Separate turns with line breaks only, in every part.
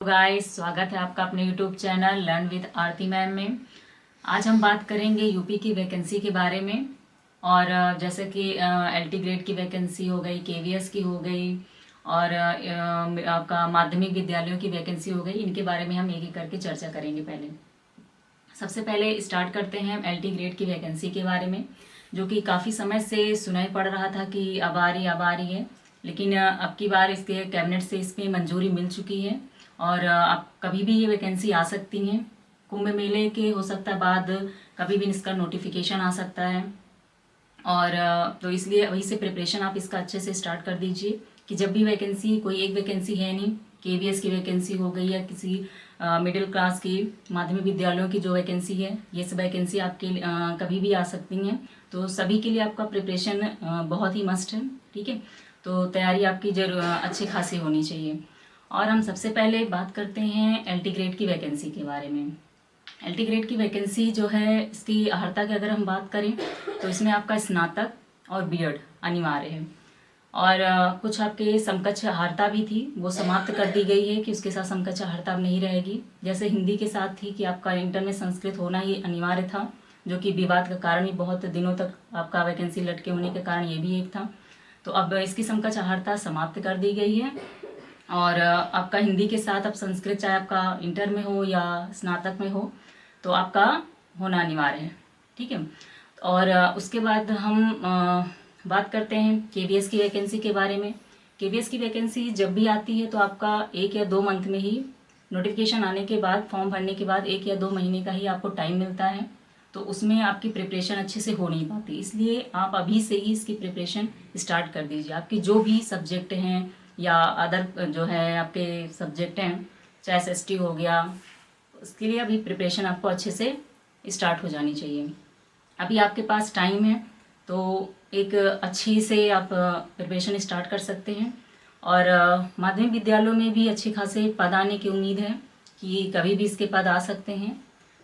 Guys, स्वागत है आपका अपने YouTube channel learn with Aarti ma'am में। आज हम बात करेंगे यूपी की वैकेंसी के बारे में। और जैसे कि एलटी ग्रेड की वैकेंसी हो गई, केवीएस की हो गई और आपका माध्यमिक विद्यालयों की वैकेंसी हो गई। इनके बारे में हम एक एक करके चर्चा करेंगे। सबसे पहले स्टार्ट करते हैं एलटी ग्रेड की वैकेंसी के बारे में, जो कि काफ़ी समय से सुनाई पड़ रहा था कि अब आ रही है। लेकिन अब की बार इसके कैबिनेट से इसमें मंजूरी मिल चुकी है और अब कभी भी ये वैकेंसी आ सकती हैं। कुंभ मेले के हो सकता है बाद कभी भी इसका नोटिफिकेशन आ सकता है। और तो इसलिए अभी से प्रिपरेशन आप इसका अच्छे से स्टार्ट कर दीजिए कि जब भी वैकेंसी, कोई एक वैकेंसी है नहीं, केवीएस की वैकेंसी हो गई या किसी मिडिल क्लास की माध्यमिक विद्यालयों की जो वैकेंसी है, ये सब वैकेंसी आपके कभी भी आ सकती हैं। तो सभी के लिए आपका प्रिपरेशन बहुत ही मस्ट है। ठीक है, तो तैयारी आपकी अच्छी खासी होनी चाहिए। और हम सबसे पहले बात करते हैं एलटी ग्रेड की वैकेंसी के बारे में। एलटी ग्रेड की वैकेंसी जो है, इसकी अर्हता की अगर हम बात करें तो इसमें आपका स्नातक और बीएड अनिवार्य है। और कुछ आपके समकक्ष अर्हता भी थी, वो समाप्त कर दी गई है कि उसके साथ समकक्ष अर्हता अब नहीं रहेगी। जैसे हिंदी के साथ थी कि आपका इंटर में संस्कृत होना ही अनिवार्य था, जो कि विवाद का कारण ही बहुत दिनों तक आपका वैकेंसी लटके होने के कारण ये भी एक था। तो अब इसकी समकक्ष अर्हता समाप्त कर दी गई है और आपका हिंदी के साथ अब संस्कृत, चाहे आपका इंटर में हो या स्नातक में हो, तो आपका होना अनिवार्य है। ठीक है, और उसके बाद हम बात करते हैं केवीएस की वैकेंसी के बारे में। केवीएस की वैकेंसी जब भी आती है तो आपका 1 या 2 मंथ में ही, नोटिफिकेशन आने के बाद, फॉर्म भरने के बाद 1 या 2 महीने का ही आपको टाइम मिलता है। तो उसमें आपकी प्रिपरेशन अच्छे से हो नहीं पाती, इसलिए आप अभी से ही इसकी प्रिपरेशन स्टार्ट कर दीजिए। आपकी जो भी सब्जेक्ट हैं या अदर जो है आपके सब्जेक्ट हैं, चाहे एसएसटी हो गया, उसके लिए अभी प्रिपरेशन आपको अच्छे से स्टार्ट हो जानी चाहिए। अभी आपके पास टाइम है, तो एक अच्छी से आप प्रिपरेशन स्टार्ट कर सकते हैं। और माध्यमिक विद्यालयों में भी अच्छे खासे पद आने की उम्मीद है कि कभी भी इसके पद आ सकते हैं।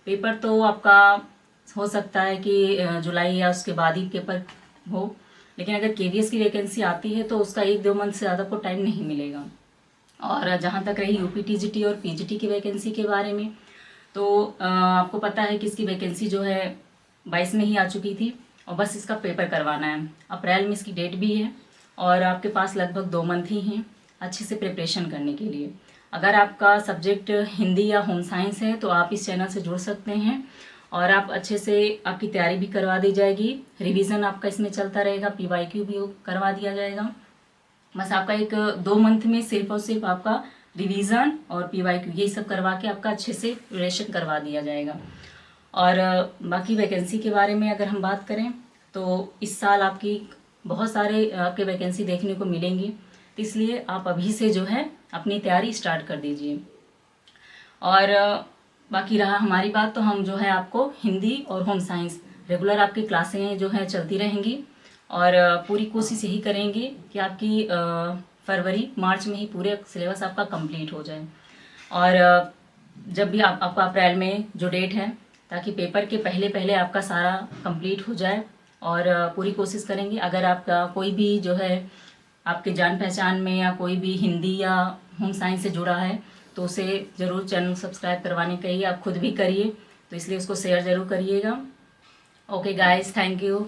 पेपर तो आपका हो सकता है कि जुलाई या उसके बाद ही पेपर हो, लेकिन अगर केवीएस की वैकेंसी आती है तो उसका 1-2 मंथ से ज़्यादा को टाइम नहीं मिलेगा। और जहाँ तक रही यूपी टीजीटी और पीजीटी की वैकेंसी के बारे में, तो आपको पता है कि इसकी वैकेंसी जो है 22 में ही आ चुकी थी और बस इसका पेपर करवाना है। अप्रैल में इसकी डेट भी है और आपके पास लगभग 2 मंथ ही हैं अच्छे से प्रिपरेशन करने के लिए। अगर आपका सब्जेक्ट हिंदी या होम साइंस है तो आप इस चैनल से जुड़ सकते हैं और आप अच्छे से, आपकी तैयारी भी करवा दी जाएगी, रिवीजन आपका इसमें चलता रहेगा, पीवाईक्यू भी करवा दिया जाएगा। बस आपका 1-2 मंथ में सिर्फ और सिर्फ आपका रिवीजन और पीवाईक्यू यही सब करवा के आपका अच्छे से प्रिपरेशन करवा दिया जाएगा। और बाकी वैकेंसी के बारे में अगर हम बात करें तो इस साल आपकी बहुत सारे आपके वैकेंसी देखने को मिलेंगी, तो इसलिए आप अभी से जो है अपनी तैयारी स्टार्ट कर दीजिए। और बाकी रहा हमारी बात, तो हम जो है आपको हिंदी और होम साइंस रेगुलर आपकी क्लासें जो है चलती रहेंगी और पूरी कोशिश यही करेंगे कि आपकी फरवरी मार्च में ही पूरे सिलेबस आपका कंप्लीट हो जाए। और जब भी आपका अप्रैल में जो डेट है, ताकि पेपर के पहले पहले आपका सारा कंप्लीट हो जाए। और पूरी कोशिश करेंगे अगर आपका कोई भी जो है आपके जान पहचान में या कोई भी हिंदी या होम साइंस से जुड़ा है तो उसे ज़रूर चैनल सब्सक्राइब करवाने के लिए आप खुद भी करिए, तो इसलिए उसको शेयर ज़रूर करिएगा। Okay guys, thank you.